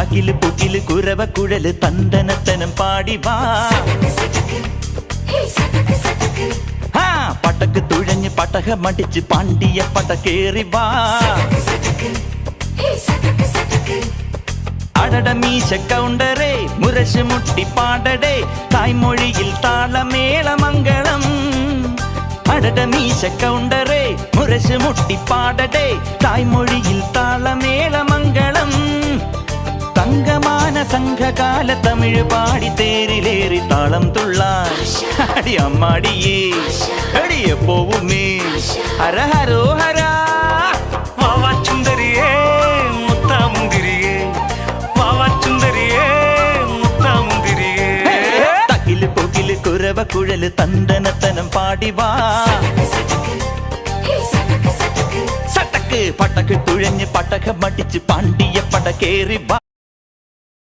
തകില് പുകില് കുരവ കുഴല് തന്തനത്തനം പാടി വാ. പടക്ക് തുഴഞ്ഞ് പടകമടിച്ച് പാണ്ടിയ പടകേറി വാ. അടട മീശ കൗണ്ടറേ മുരശ് മുട്ടി പാടടേ തായ്മൊഴിയിൽ താളമേളമംഗളം. അടട മീശ കൗണ്ടറേ മുരശ് മുട്ടി പാടടേ തായ്മൊഴിയിൽ താളമേളമംഗളം. തങ്കമാന സംഘകാല തമിഴ് പാടി തേരിലേറി താളം തുള്ളാൻ അടി അമ്മാടിയേ അടിയെ പോവുമേ ഹര ഹരോ ഹരാ. വാവാച്ചുന്തരിയേ മുത്താമുന്തിരിയേ വാവാച്ചുന്തരിയേ മുത്താമുന്തിരിയേ. തകില് പുകില് കുരവ കുഴല് തന്തനത്തനം പാടി വാ. സട്ടക്ക് പടക്ക് തുഴഞ്ഞ് പടകമടിച്ച് പാണ്ടിയ പടകേറി വാ.